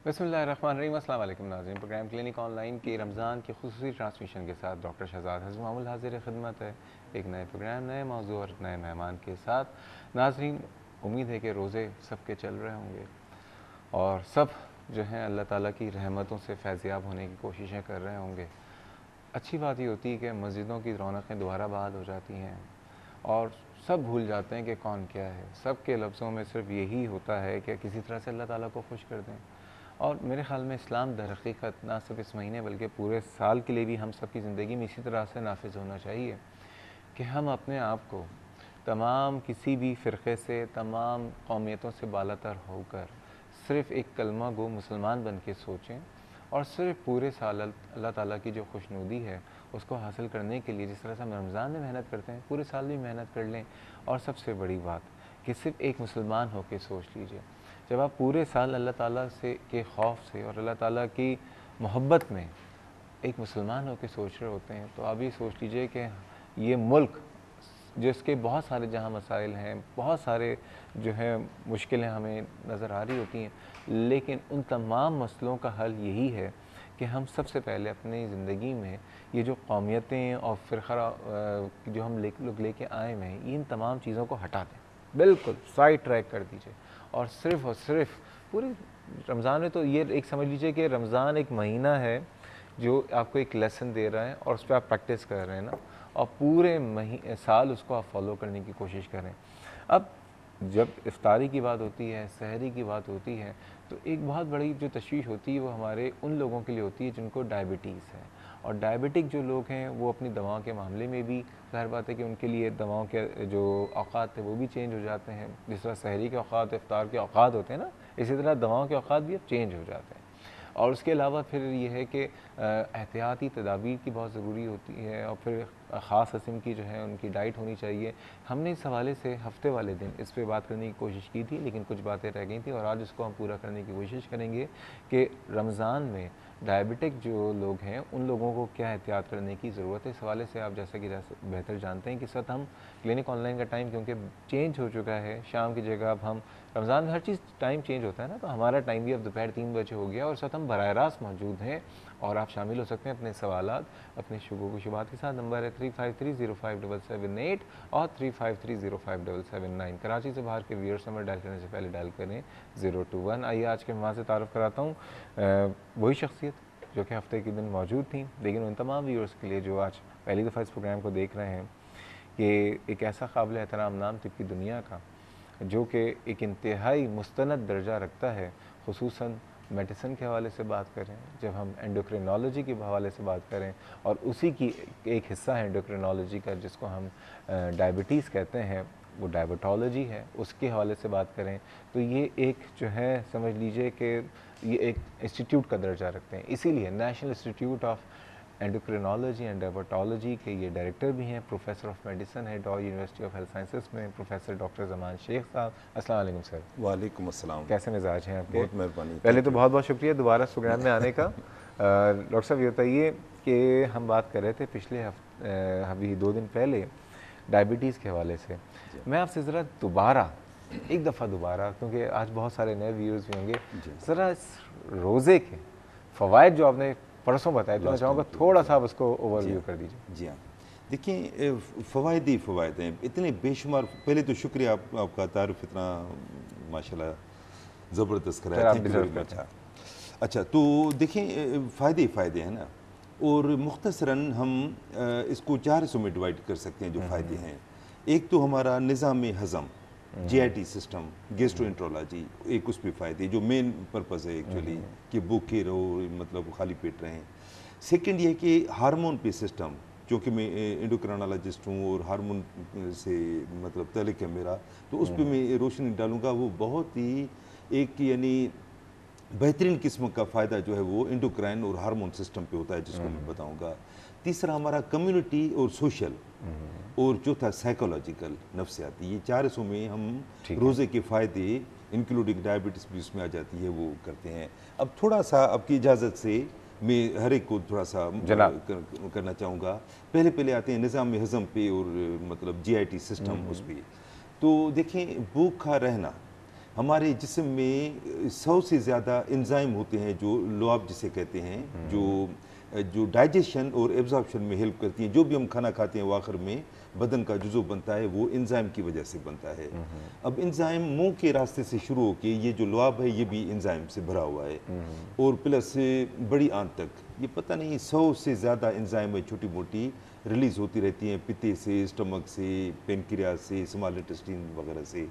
बिस्मिल्लाहिर्रहमानिर्रहीम। अस्सलाम वालेकुम नाज़रीन। प्रोग्राम क्लिनिक ऑनलाइन के रमज़ान की खुसूसी ट्रांसमिशन के साथ डॉक्टर शहजाद हज़रत मामूल हाज़िर खिदमत है, एक नए प्रोग्राम, नए मौजू और नए मेहमान के साथ। नाज़रीन, उम्मीद है कि रोज़े सब के चल रहे होंगे और सब जो हैं अल्लाह ताला की रहमतों से फैज़याब होने की कोशिशें कर रहे होंगे। अच्छी बात ये होती है कि मस्जिदों की रौनकें दोबारा बहाल हो जाती हैं और सब भूल जाते हैं कि कौन क्या है। सब के लफ्ज़ों में सिर्फ यही होता है कि किसी तरह से अल्लाह ताला को खुश कर दें। और मेरे ख़्याल में इस्लाम दर हकीकत ना सिर्फ इस महीने बल्कि पूरे साल के लिए भी हम सब की ज़िंदगी में इसी तरह से नाफिज होना चाहिए कि हम अपने आप को तमाम किसी भी फ़िरक़े से, तमाम कौमियतों से बालातर होकर सिर्फ़ एक कलमा गो मुसलमान बन के सोचें और सिर्फ़ पूरे साल अल्लाह ताला की जो खुशनुदी है उसको हासिल करने के लिए जिस तरह से हम रमज़ान में मेहनत करते हैं, पूरे साल भी मेहनत कर लें। और सबसे बड़ी बात कि सिर्फ़ एक मुसलमान होकर सोच लीजिए, जब आप पूरे साल अल्लाह ताला से के खौफ से और अल्लाह ताला की मोहब्बत में एक मुसलमान होकर सोच रहे होते हैं, तो आप ये सोच लीजिए कि ये मुल्क जिसके बहुत सारे जहाँ मसाइल हैं, बहुत सारे जो है मुश्किलें हमें नज़र आ रही होती हैं, लेकिन उन तमाम मसलों का हल यही है कि हम सबसे पहले अपनी ज़िंदगी में ये जो कौमियतें और फ़िरक़ा जो हम लोग लेके आए हुए हैं, इन तमाम चीज़ों को हटा दें, बिल्कुल साइड ट्रैक कर दीजिए। और सिर्फ़ पूरे रमज़ान में तो ये एक समझ लीजिए कि रमज़ान एक महीना है जो आपको एक लेसन दे रहा है और उस पर आप प्रैक्टिस कर रहे हैं ना, और पूरे साल उसको आप फॉलो करने की कोशिश करें। अब जब इफ्तारी की बात होती है, सहरी की बात होती है, तो एक बहुत बड़ी जो तशवीश होती है वो हमारे उन लोगों के लिए होती है जिनको डायबिटीज़ है। और डायबिटिक जो लोग हैं वो अपनी दवाओं के मामले में भी ज़ाहिर बात है कि उनके लिए दवाओं के जो औक़ात थे वो भी चेंज हो जाते हैं। जिस तरह सहरी के औक़ात, इफ्तार के औक़ात होते हैं ना, इसी तरह दवाओं के औक़ात भी अब चेंज हो जाते हैं। और उसके अलावा फिर ये है कि एहतियाती तदाबीर की बहुत ज़रूरी होती है और फिर ख़ास किस्म की जो है उनकी डाइट होनी चाहिए। हमने इस हवाले से हफ़्ते वाले दिन इस पे बात करने की कोशिश की थी, लेकिन कुछ बातें रह गई थी और आज इसको हम पूरा करने की कोशिश करेंगे कि रमज़ान में डायबिटिक जो लोग हैं उन लोगों को क्या एहतियात करने की ज़रूरत है। इस हवाले से आप जैसा कि बेहतर जानते हैं कि इस वक्त हम क्लिनिक ऑनलाइन का टाइम क्योंकि चेंज हो चुका है, शाम की जगह अब हम रमज़ान में हर चीज़ टाइम चेंज होता है ना, तो हमारा टाइम भी अब दोपहर 3 बजे हो गया और साथ हम बराह रास्त मौजूद हैं और आप शामिल हो सकते हैं अपने सवालात अपने शुबुत के साथ। नंबर है 35305778 और 35305779। कराची से बाहर के व्यूअर्स नंबर डायल करने से पहले डायल करें 021। आइए आज के मेहमान से तारुफ़ कराता हूँ वही शख्सियत जो कि हफ़्ते के दिन मौजूद थी, लेकिन उन तमाम व्यूअर्स के लिए जो आज पहली दफ़ा इस प्रोग्राम को देख रहे हैं कि एक ऐसा काबिल एहतराम नाम तिब की दुनिया का जो कि एक इंतहाई मुस्तनद दर्जा रखता है, ख़ुसूसन मेडिसिन के हवाले से बात करें, जब हम एंडोक्रिनोलॉजी के हवाले से बात करें और उसी की एक हिस्सा है एंडोक्रिनोलॉजी का जिसको हम डायबिटीज़ कहते हैं, वो डायबिटोलॉजी है, उसके हवाले से बात करें तो ये एक जो है समझ लीजिए कि ये एक इंस्टीट्यूट का दर्जा रखते हैं। इसीलिए national institute of endocrinology and diabetology के ये डायरेक्टर भी हैं, प्रोफेसर ऑफ मेडिसिन है डॉ यूनिवर्सिटी ऑफ हेल्थ साइंसेस में, प्रोफेसर डॉक्टर ज़मान शेख साहब। अस्सलाम वालेकुम सर। वालेकुम अस्सलाम। कैसे मिजाज हैं आपके? बहुत मेहरबानी। पहले तो बहुत बहुत शुक्रिया दोबारा इस प्रोग्राम में आने का। डॉक्टर साहब ये बताइए कि हम बात कर रहे थे पिछले अभी 2 दिन पहले डायबिटीज़ के हवाले से। मैं आपसे ज़रा दोबारा एक दफ़ा दोबारा, क्योंकि आज बहुत सारे नए व्यूअर्स भी होंगे, ज़रा इस रोज़े के फ़वाइद जो आपने परसों बताया, तो मैं चाहूँगा थोड़ा सा आप उसको ओवरव्यू कर दीजिए। जी हाँ, देखिए फ़वाइद ही फ़वाइद हैं, इतने बेशुमार। पहले तो शुक्रिया आपका तारुफ इतना माशाल्लाह ज़बरदस्त कराया, थैंक यू वेरी मच। अच्छा, तो देखें फ़ायदे ही फ़ायदे हैं ना, और मुख्तसरन हम इसको 4 हिस्सों में डिवाइड कर सकते हैं जो फ़ायदे हैं। एक तो हमारा निज़ाम हज़म, जीआईटी सिस्टम, गैस्ट्रोएंट्रोलॉजी, एक उस पर फ़ायदे जो मेन पर्पज़ है एक्चुअली कि भूखे रहो, मतलब खाली पेट रहें। सेकंड ये कि हार्मोन पे सिस्टम, क्योंकि मैं एंडोक्राइनोलॉजिस्ट हूँ और हार्मोन से मतलब तल्लुक़ है मेरा, तो उस पर मैं रोशनी डालूँगा। वो बहुत ही एक यानी बेहतरीन किस्म का फ़ायदा जो है वो एंडोक्राइन और हार्मोन सिस्टम पे होता है, जिसको मैं बताऊँगा। तीसरा हमारा कम्युनिटी और सोशल, और चौथा साइकोलॉजिकल नफ्सियाती। ये 4 हिस्सों में हम रोज़े के फ़ायदे इंक्लूडिंग डायबिटीज़ भी उसमें आ जाती है वो करते हैं। अब थोड़ा सा आपकी इजाज़त से मैं हर एक को थोड़ा सा करना चाहूँगा। पहले आते हैं निज़ाम हज़म पे और मतलब जीआईटी सिस्टम उस पर। तो देखें, भूखा रहना हमारे जिस्म में 100 से ज़्यादा एंजाइम होते हैं जो लुआब जिसे कहते हैं, जो डाइजेशन और एब्जॉर्प्शन में हेल्प करती हैं। जो भी हम खाना खाते हैं वो आखिर में बदन का जुज़ो बनता है, वो एंजाइम की वजह से बनता है। अब एंजाइम मुंह के रास्ते से शुरू होके ये जो लुआब है ये भी एंजाइम से भरा हुआ है, और प्लस बड़ी आंत तक ये पता नहीं 100 से ज़्यादा एंजाइम है, छोटी मोटी रिलीज़ होती रहती हैं पित्ते से, स्टमक से, पेनक्रियाज से, स्मॉल इंटेस्टाइन वगैरह से,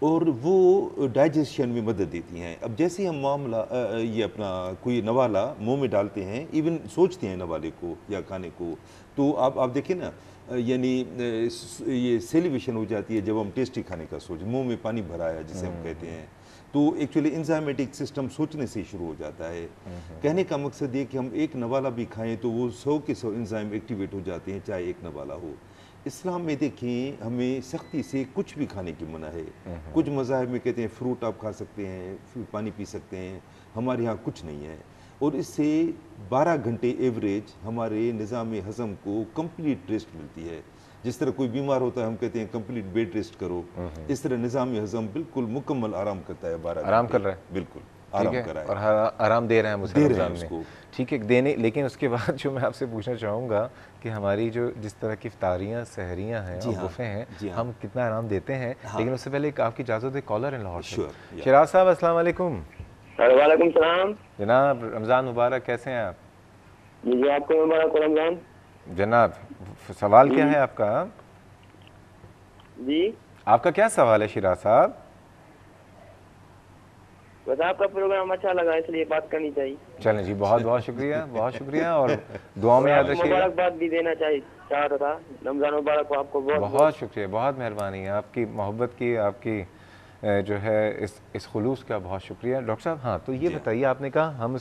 और वो डाइजेशन में मदद देती हैं। अब जैसे हम मामला ये अपना कोई नवाला मुंह में डालते हैं, इवन सोचते हैं नवाले को या खाने को, तो आप देखें ना, यानी ये सेलिब्रेशन हो जाती है जब हम टेस्टी खाने का सोच, मुंह में पानी भराया जिसे हम कहते हैं, तो एक्चुअली एंजाइमेटिक सिस्टम सोचने से शुरू हो जाता है। कहने का मकसद ये कि हम एक नवाला भी खाएं तो वो 100 के 100 एंजाइम एक्टिवेट हो जाते हैं, चाहे एक नवाला हो। इस्लाम में देखिए हमें सख्ती से कुछ भी खाने की मना है। कुछ मज़ाहिब में कहते हैं फ्रूट आप खा सकते हैं, फिर पानी पी सकते हैं, हमारे यहाँ कुछ नहीं है। और इससे 12 घंटे एवरेज हमारे निज़ाम हज़म को कंप्लीट रेस्ट मिलती है। जिस तरह कोई बीमार होता है हम कहते हैं कंप्लीट बेड रेस्ट करो, इस तरह निज़ाम हज़म बिल्कुल मुकम्मल आराम करता है। 12 आराम कर रहा है, बिल्कुल आराम कर रहा है, और आराम दे रहे हैं मुझे रमज़ान में। उसको ठीक है देने, लेकिन उसके बाद जो मैं आपसे पूछना चाहूँगा कि हमारी जो जिस तरह की इफ्तारियाँ, सहरियाँ हैं और बुफ़े हैं, हम कितना आराम देते हैं। लेकिन उससे पहले आपकी इजाज़त है, कॉलर इन लाहौर से। शिराज साहब अस्सलाम वालेकुम। वालेकुम सलाम जनाब, रमज़ान मुबारक, कैसे हैं आप? जी आपको मुबारक रमज़ान। जनाब सवाल क्या है आपका? जी आपका क्या सवाल है शिराज साहब? बस आपका प्रोग्राम अच्छा लगा इसलिए बात करनी चाहिए। चलें जी, बहुत बहुत शुक्रिया, बहुत शुक्रिया, और दुआ में याद रखिएगा। मुबारकबाद भी देना चाहता था, रमज़ान मुबारक हो आपको। बहुत शुक्रिया, बहुत मेहरबानी है आपकी मोहब्बत की, आपकी जो है इस खुलूस का बहुत शुक्रिया। डॉक्टर साहब, हाँ तो ये बताइए, आपने कहा हम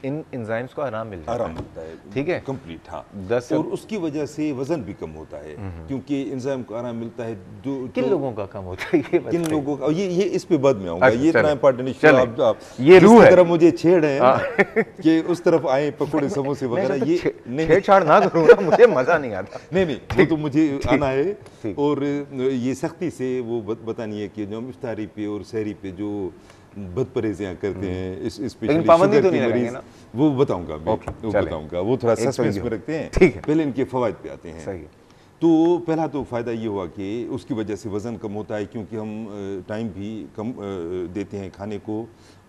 इन एंजाइम्स को आराम मिल जाता है, ठीक है, कंप्लीट, हाँ, और उसकी वजह से वजन भी कम होता है, क्योंकि एंजाइम को आराम मिलता है। किन लोगों का कम होता है ये किन लोगों का, ये इस पे बाद में आऊंगा। ये इतना इंपॉर्टेंट इशू आप ये रूह है, तरफ मुझे छेड़ है कि उस तरफ आए पकौड़े समोसे वगैरह, ये छेड़छाड़ ना करूँगा, मुझे मजा नहीं आता। नहीं वो तो मुझे आना है, और ये सख्ती से वो बतानी है कि जो हम इफ्तारी पे और सहरी पे जो बदपरहेजियां करते हैं, स्पेशली शुगर के मरीज, वो बताऊंगा, वो थोड़ा सस्पेंस में रखते हैं, पहले इनके फवायद पे आते हैं। सही। तो पहला तो फ़ायदा ये हुआ कि उसकी वजह से वज़न कम होता है, क्योंकि हम टाइम भी कम देते हैं खाने को,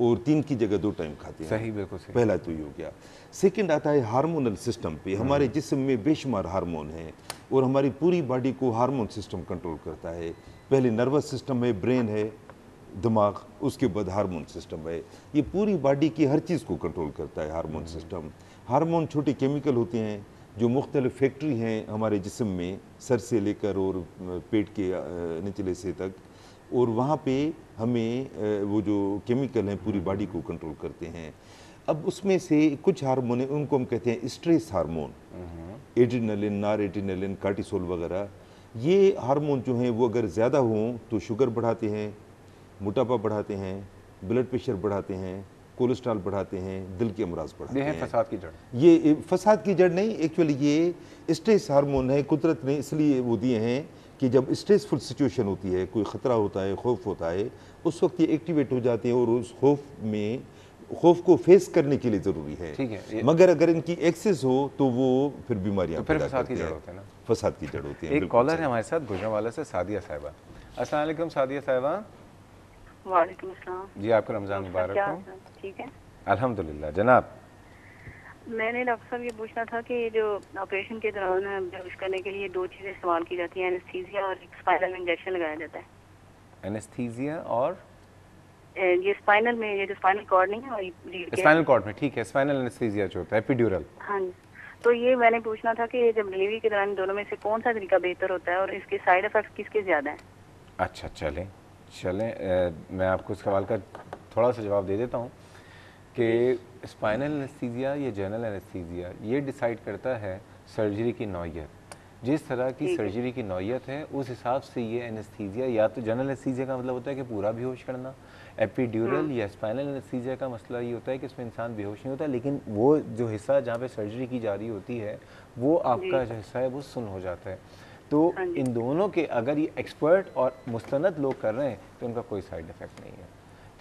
और 3 की जगह 2 टाइम खाते हैं। सही, बिल्कुल सही। पहला तो ये हो गया। सेकंड आता है हार्मोनल सिस्टम पे। हमारे जिस्म में बेशुमार हार्मोन हैं, और हमारी पूरी बॉडी को हार्मोन सिस्टम कंट्रोल करता है। पहले नर्वस सिस्टम है, ब्रेन है, दिमाग, उसके बाद हार्मोन सिस्टम है। ये पूरी बॉडी की हर चीज़ को कंट्रोल करता है हार्मोन सिस्टम। हार्मोन छोटे केमिकल होते हैं जो मुख्तलिफ फैक्ट्री हैं हमारे जिस्म में, सर से लेकर और पेट के निचले से तक, और वहाँ पे हमें वो जो केमिकल हैं पूरी बॉडी को कंट्रोल करते हैं। अब उसमें से कुछ हार्मोन हैं, उनको हम कहते हैं stress hormone, adrenaline, nor adrenaline, cortisol वगैरह। ये हार्मोन जो हैं वो अगर ज़्यादा हों तो शुगर बढ़ाते हैं, मोटापा बढ़ाते हैं, ब्लड प्रेशर बढ़ाते हैं, कोलेस्ट्रॉल बढ़ाते हैं, दिल के अमराज बढ़ाते हैं। फसाद की जड़, ये फसाद की जड़ नहीं, एक्चुअली ये स्ट्रेस हार्मोन है। कुदरत ने इसलिए वो दिए हैं कि जब स्ट्रेसफुल सिचुएशन होती है, कोई ख़तरा होता है, खौफ होता है, उस वक्त ये एक्टिवेट हो जाते हैं, और उस खौफ को फेस करने के लिए ज़रूरी है। ठीक है, मगर अगर इनकी एक्सेस हो तो वो फिर बीमारियाँ, फिर फसाद की जड़ होते हैं ना, फसाद की जड़ होती है। एक कॉलर है हमारे साथ गुजरांवाला से, सादिया साहिबा। अस्सलाम वालेकुम सादिया साहिबा। वालेकुम अस्सलाम जी, आपका रमज़ान मुबारक हो। ठीक है, अल्हम्दुलिल्लाह। जनाब, मैंने डॉक्टर साहब ये पूछना था कि जो ऑपरेशन के दौरान बेहोश करने के लिए 2 चीज़ें इस्तेमाल की जाती हैं, एनेस्थीसिया और एक स्पाइनल इंजेक्शन लगाया जाता है। एनेस्थीसिया और ये स्पाइनल में, ये जो स्पाइनल कॉर्ड नहीं है और रीढ़ के स्पाइनल कॉर्ड में, ठीक है, स्पाइनल एनेस्थीसिया जो होता है, एपिड्यूरल। हाँ जी, तो ये मैंने पूछना था कि जब डिलीवरी के दौरान दोनों में से कौन सा तरीका बेहतर होता है, और इसके साइड इफेक्ट्स किसके ज़्यादा हैं? अच्छा, चलें मैं आपको इस सवाल का थोड़ा सा जवाब दे देता हूँ कि स्पाइनल एनेस्थीसिया या जनरल एनेस्थीसिया ये डिसाइड करता है सर्जरी की नौयत। जिस तरह की सर्जरी की नौयत है उस हिसाब से ये एनेस्थीसिया, या तो जनरल एनेस्थीसिया का मतलब होता है कि पूरा बेहोश करना, एपिड्यूरल या स्पाइनल एनेस्थीसिया का मसला ये होता है कि इसमें इंसान बेहोश नहीं होता, लेकिन वो जो हिस्सा जहाँ पे सर्जरी की जा रही होती है वो आपका जो हिस्सा है वो सुन्न हो जाता है। तो हाँ जी। इन दोनों के अगर ये एक्सपर्ट और मुस्तनद लोग कर रहे हैं तो उनका कोई साइड इफ़ेक्ट नहीं है,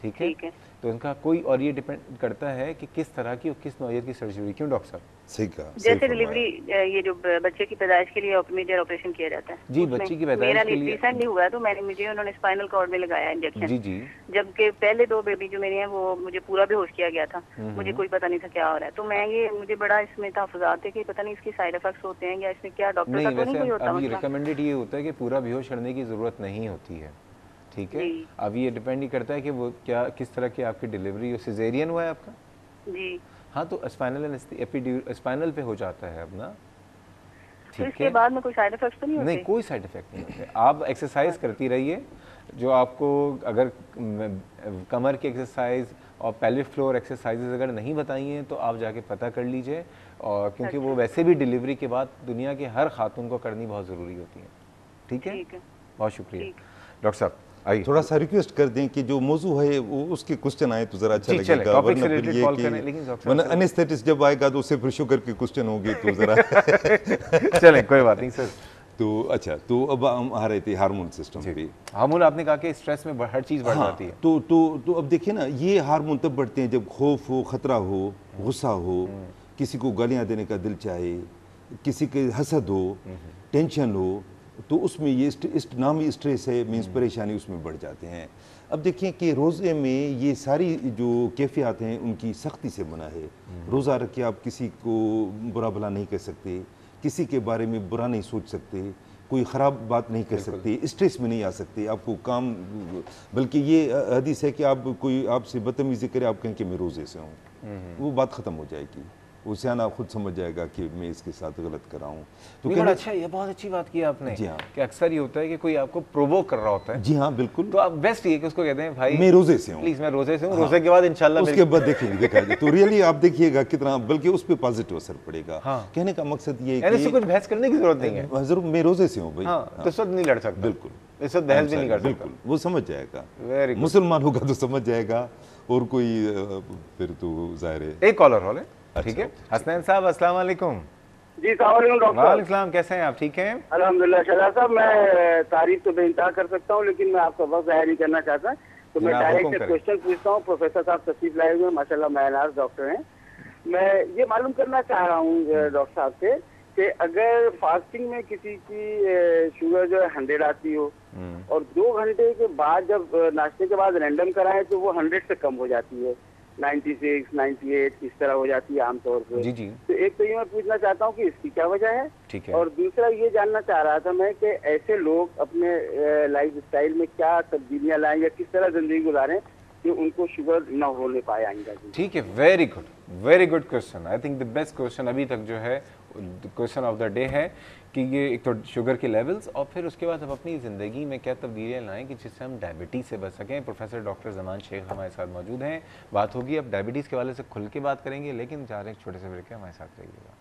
ठीक है। ठीक है। तो उनका कोई, और ये डिपेंड करता है कि किस तरह की और किस नौइयत की सर्जरी। क्यों डॉक्टर साहब? सही कहा, सही जैसे फरमाया। डिलीवरी ये जो बच्चे की पैदाइश के लिए मेजर ऑपरेशन किया जाता है जी, उसमें बच्चे की पैदाइश मेरा के लिए- रिसेंटली हुआ है, तो मुझे उन्होंने स्पाइनल कॉर्ड में लगाया इंजेक्शन। जी जी। जबकि पहले 2 बेबी जो मेरे हैं वो मुझे पूरा बेहोश किया गया था, मुझे कोई पता नहीं था क्या हो रहा है। तो मुझे बड़ा इसमें तहफ़्फ़ुज़ात है कि पता नहीं इसके साइड इफेक्ट्स होते हैं या इसमें क्या, डॉक्टर नहीं, का तो नहीं वैसे कोई होता अभी मसला? रिकमेंडेड ये होता है कि पूरा बेहोश करने की ज़रूरत नहीं होती है, ठीक है। जी। अब ये डिपेंड ही करता है कि वो क्या, किस तरह की आपकी डिलीवरी, सिजेरियन हुआ है आपका? जी। हाँ, तो स्पाइनल पे हो जाता है अब ना, तो ठीक इसके है। बाद में कोई साइड इफेक्ट्स तो नहीं होते? नहीं, कोई साइड इफेक्ट नहीं होते। आप एक्सरसाइज करती रहिए, जो आपको अगर कमर की एक्सरसाइज और पेल्विक फ्लोर एक्सरसाइजेज अगर नहीं बताई हैं तो आप जाके पता कर लीजिए, और क्योंकि वो वैसे भी डिलीवरी के बाद दुनिया के हर खातून को करनी बहुत ज़रूरी होती है, ठीक है। ठीक है। बहुत शुक्रिया ठीक। डॉक्टर साहब, आइए। थोड़ा सा रिक्वेस्ट कर दें कि जो मौजू है वो उसके क्वेश्चन आए तो जरा अच्छा जी, चलें, लगेगा, टॉपिक वरना से फिर related ये कॉल कि करें, लेकिन डॉक्टर वरना साहब- एनेस्थेटिस्ट जब आएगा तो सिर्फ शुगर के क्वेश्चन होंगे तो जरा चलें, कोई बात नहीं सर। तो अच्छा, तो अब हम आ रहे थे हार्मोन सिस्टम पे। हार्मोन, आपने कहा कि स्ट्रेस में हर चीज़ बढ़ हाँ, जाती है। तो अब देखिए ना, ये हार्मोन तब बढ़ते हैं जब खौफ हो, खतरा हो, गुस्सा हो, किसी को गालियां देने का दिल चाहे, किसी के हसद हो, टेंशन हो, तो उसमें ये नामी स्ट्रेस है, मीन्स परेशानी उसमें बढ़ जाते हैं। अब देखिए कि रोज़े में ये सारी जो कैफियत हैं उनकी सख्ती से मना है। रोज़ा रख के आप किसी को बुरा भला नहीं कह सकते, किसी के बारे में बुरा नहीं सोच सकते, कोई ख़राब बात नहीं कर सकते, स्ट्रेस में नहीं आ सकते, आपको काम, बल्कि ये हदीस है कि आप कोई आपसे बदतमीज़ी करे, आप कहें कि मैं रोज़े से हूँ, वो बात ख़त्म हो जाएगी। वो सियाना खुद समझ जाएगा कि मैं इसके साथ गलत कर रहा हूँ। तो बड़ा अच्छा, ये बहुत अच्छी बात की आपने। जी हाँ। कि अक्सर ये होता है कि कोई आपको प्रोवोक कर रहा होता है, जी हाँ, बिल्कुल। तो आप बेस्ट ये कि उसको कहते हैं भाई मैं रोज़े से हूँ, प्लीज मैं रोजे से हूँ, रोजे के बाद इंशाल्लाह उसके बाद देखेंगे, देखा जाए तो रियली आप देखिएगा कितना, बल्कि उस पर पॉजिटिव असर पड़ेगा। हाँ। कहने का मकसद ये है यानी इससे कि कुछ बहस करने की जरूरत नहीं है। जरूर मैं रोज़े से हूँ भाई। हाँ, तो इस वक्त नहीं लड़ सकता, बिल्कुल, इस वक्त बहस भी नहीं कर सकता। बिल्कुल, वो समझ जाएगा, वेरी गुड। मुसलमान होगा तो समझ जाएगा, और कोई फिर तो जाहिर है। एक कॉलर हो ले, ठीक है। हसनैन साहब, अस्सलाम वालेकुम। जी सलाम डॉक्टर। वालेकुम सलाम, कैसे हैं आप? ठीक हैं? अल्हम्दुलिल्लाह। शहजाद साहब, मैं तारीफ तो बेइंतहा कर सकता हूँ, लेकिन मैं आपका वक्त ज़ाहिर नहीं करना चाहता, तो मैं जनाब, डायरेक्ट हुक्म करें। क्वेश्चन पूछता हूँ। प्रोफेसर साहब तशरीफ लाए हुए हैं, माशाल्लाह मायनाज डॉक्टर हैं। मैं ये मालूम करना चाह रहा हूँ डॉक्टर साहब से कि अगर फास्टिंग में किसी की शुगर जो है 100 आती हो और 2 घंटे के बाद जब नाश्ते के बाद रैंडम कराएं तो वो 100 से कम हो जाती है, 96, 98 इस तरह हो जाती है आमतौर पे। जी जी, तो एक तो ये मैं पूछना चाहता हूँ कि इसकी क्या वजह है, ठीक है। और दूसरा ये जानना चाह रहा था मैं कि ऐसे लोग अपने लाइफ स्टाइल में क्या तब्दीलियां लाएं या किस तरह जिंदगी गुजारें कि उनको शुगर न होने पाए आइंदा। ठीक है, very good question. I think the best question अभी तक जो है क्वेश्चन ऑफ द डे है कि ये एक तो शुगर के लेवल्स, और फिर उसके बाद हम अपनी ज़िंदगी में क्या तब्दीलियाँ लाएं कि जिससे हम डायबिटीज़ से बच सकें। प्रोफेसर डॉक्टर ज़मान शेख हमारे साथ मौजूद हैं, बात होगी अब डायबिटीज़ के वाले से खुल के बात करेंगे, लेकिन जा रहे हैं एक छोटे से ब्रेक के, हमारे साथ रहिएगा।